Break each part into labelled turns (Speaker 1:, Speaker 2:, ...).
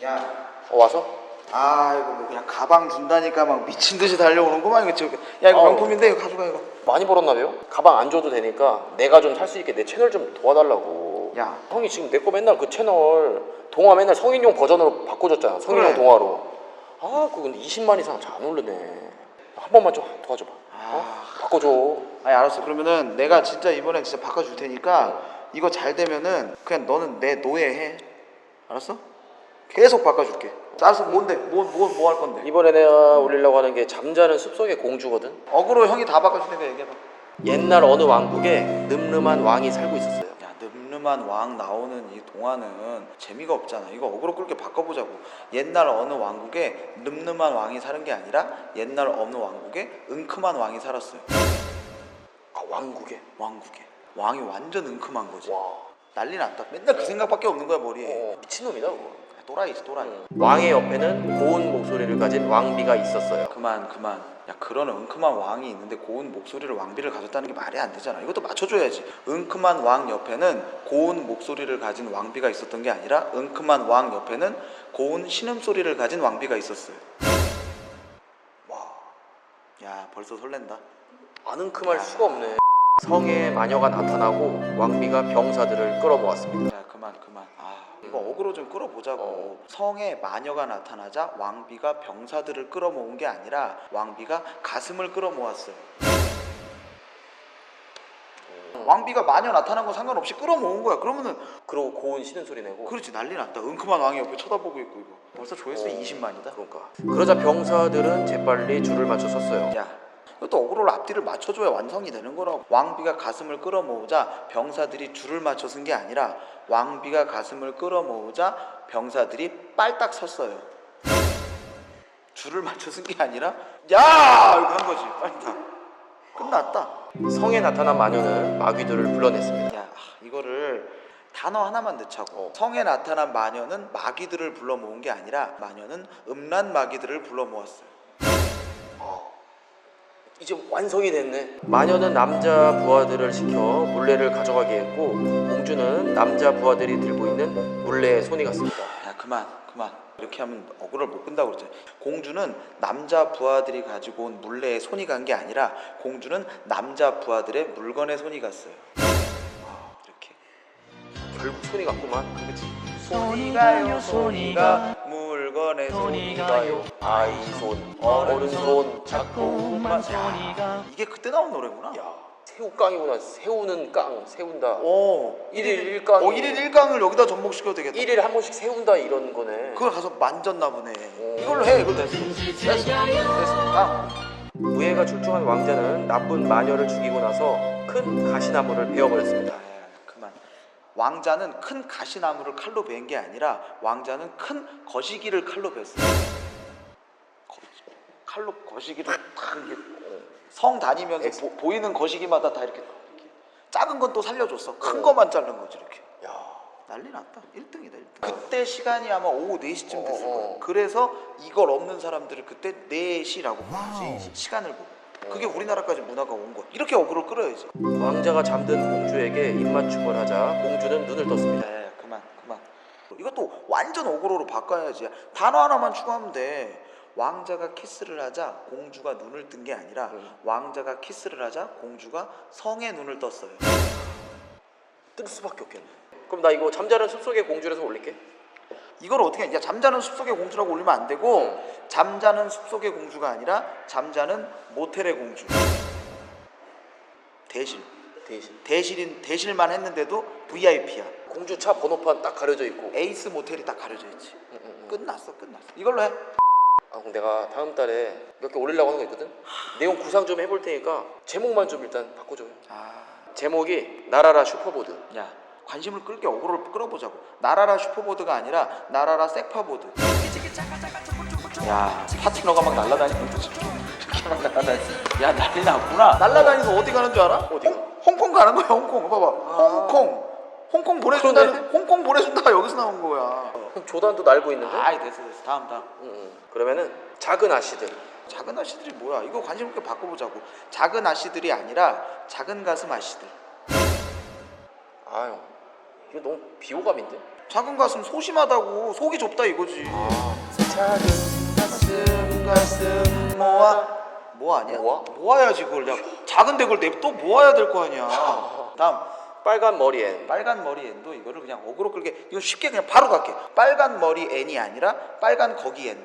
Speaker 1: 야,
Speaker 2: 와서?
Speaker 1: 아 이거 뭐 그냥 가방 준다니까 막 미친 듯이 달려오는구만 이거 지금. 야 이거 명품인데 이거 가져가 이거.
Speaker 2: 많이 벌었나 봐요? 가방 안 줘도 되니까 내가 좀 살 수 있게 내 채널 좀 도와달라고.
Speaker 1: 야,
Speaker 2: 형이 지금 내 거 맨날 그 채널 동화 맨날 성인용 버전으로 바꿔줬잖아. 성인용
Speaker 1: 그래.
Speaker 2: 동화로. 아 그거 근데 20만 이상 잘 안 오르네. 한 번만 좀 도와줘봐. 바꿔줘.
Speaker 1: 아니 알았어. 그러면은 내가 진짜 이번엔 진짜 바꿔줄 테니까 이거 잘 되면은 그냥 너는 내 노예해. 알았어? 계속 바꿔줄게. 알았어. 뭔데? 뭐 할 건데?
Speaker 2: 이번에 내가 올리려고 하는 게 잠자는 숲속의 공주거든.
Speaker 1: 어그로 형이 다 바꿔줄 테니까 얘기해봐.
Speaker 2: 옛날 어느 왕국에 늠름한 왕이 살고 있었어요.
Speaker 1: 야, 늠름한 왕 나오는 이 동화는 재미가 없잖아. 이거 어그로 끌게 바꿔보자고. 옛날 어느 왕국에 늠름한 왕이 사는 게 아니라 옛날 어느 왕국에 은큼한 왕이 살았어요.
Speaker 2: 아 왕국에?
Speaker 1: 왕국에. 왕이 완전 은큼한 거지.
Speaker 2: 와.
Speaker 1: 난리 났다. 맨날 그 생각밖에 없는 거야 머리에.
Speaker 2: 미친놈이다 그거.
Speaker 1: 또라이지 또라이.
Speaker 2: 왕의 옆에는 고운 목소리를 가진 왕비가 있었어요.
Speaker 1: 그만. 야, 그런 은큼한 왕이 있는데 고운 목소리를 왕비를 가졌다는 게 말이 안 되잖아. 이것도 맞춰줘야지. 은큼한 왕 옆에는 고운 목소리를 가진 왕비가 있었던 게 아니라 은큼한 왕 옆에는 고운 신음소리를 가진 왕비가 있었어요. 와, 야 벌써 설렌다.
Speaker 2: 안 은큼할 수가 없네. 성에 마녀가 나타나고 왕비가 병사들을 끌어모았습니다.
Speaker 1: 야 그만. 이거 어그로 좀 끌어보자고. 성에 마녀가 나타나자 왕비가 병사들을 끌어모은 게 아니라 왕비가 가슴을 끌어모았어요. 왕비가 마녀 나타난 건 상관없이 끌어모은 거야. 그러면은
Speaker 2: 그러고 고운 신음소리 내고.
Speaker 1: 그렇지, 난리 났다. 은큼한 왕이 옆에 쳐다보고 있고. 이거 벌써 조회수 20만이다.
Speaker 2: 그러니까. 그러자 병사들은 재빨리 줄을 맞춰 섰어요.
Speaker 1: 야, 이것도 어그로를 앞뒤를 맞춰줘야 완성이 되는 거라고. 왕비가 가슴을 끌어모으자 병사들이 줄을 맞춰 쓴 게 아니라 왕비가 가슴을 끌어모으자 병사들이 빨딱 섰어요. 줄을 맞춰 쓴 게 아니라 야! 이거 한 거지. 빨딱. 끝났다.
Speaker 2: 성에 나타난 마녀는 마귀들을 불러냈습니다.
Speaker 1: 야, 이거를 단어 하나만 넣자고. 성에 나타난 마녀는 마귀들을 불러 모은 게 아니라 마녀는 음란 마귀들을 불러 모았어요.
Speaker 2: 이제 완성이 됐네. 마녀는 남자 부하들을 시켜 물레를 가져가게 했고 공주는 남자 부하들이 들고 있는 물레에 손이 갔습니다.
Speaker 1: 야, 그만. 이렇게 하면 어그로를 못 끈다고 그러지. 공주는 남자 부하들이 가지고 온 물레에 손이 간 게 아니라 공주는 남자 부하들의 물건에 손이 갔어요. 이렇게.
Speaker 2: 결국 손이 갔구만. 그치?
Speaker 1: 손이 가요 물건에 손이 가요.
Speaker 2: 아이 손 어른 손
Speaker 1: 자꾸만 손이 가. 이게 그때 나온 노래구나.
Speaker 2: 야 새우깡이구나. 새우는 깡 세운다.
Speaker 1: 오,
Speaker 2: 1일 1깡.
Speaker 1: 1일 1강을 여기다 접목시켜도 되겠다.
Speaker 2: 1일에 한 번씩 세운다 이런 거네.
Speaker 1: 그걸 가서 만졌나 보네. 이걸로 해. 이걸 됐어. 됐어.
Speaker 2: 무예가 출중한 왕자는 나쁜 마녀를 죽이고 나서 큰 가시나무를 베어버렸습니다.
Speaker 1: 그만. 왕자는 큰 가시나무를 칼로 베는 게 아니라 왕자는 큰 거시기를 칼로 뱄어요. 칼로 거시기를 딱 이렇게 성 다니면서 보이는 거시기마다 다 이렇게 작은 건 또 살려줬어. 큰 거만 자른 거지 이렇게.
Speaker 2: 야
Speaker 1: 난리 났다. 1등이다 1등. 그때 시간이 아마 오후 4시쯤 됐을 거야. 그래서 이걸 없는 사람들을 그때 4시라고 부르지. 시간을 보고. 그게 우리나라까지 문화가 온 거야. 이렇게 어그로를 끌어야지.
Speaker 2: 왕자가 잠든 공주에게 입맞춤을 하자 공주는 눈을 떴습니다.
Speaker 1: 그만. 이것도 완전 어그로로 바꿔야지. 단어 하나만 추가하면 돼. 왕자가 키스를 하자 공주가 눈을 뜬 게 아니라 왕자가 키스를 하자 공주가 성에 눈을 떴어요.
Speaker 2: 뜰 수밖에 없겠네. 그럼 나 이거 잠자는 숲속의 공주에서 올릴게.
Speaker 1: 이걸 어떻게 해? 야, 잠자는 숲속의 공주라고 올리면 안 되고 잠자는 숲속의 공주가 아니라 잠자는 모텔의 공주. 대실만 했는데도 VIP야.
Speaker 2: 공주 차 번호판 딱 가려져 있고
Speaker 1: 에이스 모텔이 딱 가려져 있지. 끝났어. 이걸로 해.
Speaker 2: 그럼 내가 다음 달에 몇 개 올리려고 하는 거 있거든? 내용 구상 좀 해볼 테니까 제목만 좀 일단 바꿔줘요. 제목이 나라라 슈퍼보드.
Speaker 1: 야, 관심을 끌게 어그로를 끌어보자고. 나라라 슈퍼보드가 아니라 나라라 섹파보드. 야, 파트너가 막 날아다니는 거지. 이렇게 막 날아다니. 야, 난리 났구나. 날아다니서 어디 가는 줄 알아?
Speaker 2: 어디가?
Speaker 1: 홍콩 가는 거야. 홍콩. 봐봐. 홍콩 보내준다가 여기서 나온 거야.
Speaker 2: 그럼 조단도 날고 있는데?
Speaker 1: 아이, 됐어. 다음.
Speaker 2: 그러면은 작은 아씨들.
Speaker 1: 작은 아씨들이 뭐야? 이거 관심 있게 바꿔보자고. 작은 아씨들이 아니라 작은 가슴 아씨들.
Speaker 2: 아유 이거 너무 비호감인데?
Speaker 1: 작은 가슴 소심하다고 속이 좁다 이거지.
Speaker 2: 작은
Speaker 1: 가슴 모아 뭐 아니야? 모아야지 그걸. 야 작은데 그걸 또 모아야 될 거 아니야. 다음
Speaker 2: 빨간 머리엔.
Speaker 1: 빨간 머리 앤도 이거를 그냥 어그로 끌게. 이거 쉽게 그냥 바로 갈게. 빨간 머리 앤이 아니라 빨간 거기 앤.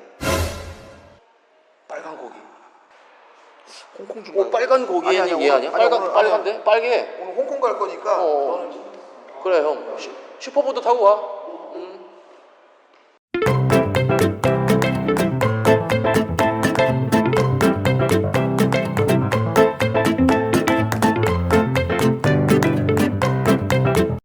Speaker 2: 빨간 고기.
Speaker 1: 홍콩 중.
Speaker 2: 빨간 고기엔
Speaker 1: 아니,
Speaker 2: 얘 아니야?
Speaker 1: 아니,
Speaker 2: 빨간
Speaker 1: 오늘,
Speaker 2: 빨간데? 빨개.
Speaker 1: 오늘 홍콩 갈 거니까
Speaker 2: 어.
Speaker 1: 너는
Speaker 2: 그래 형. 슈퍼보드 타고 가.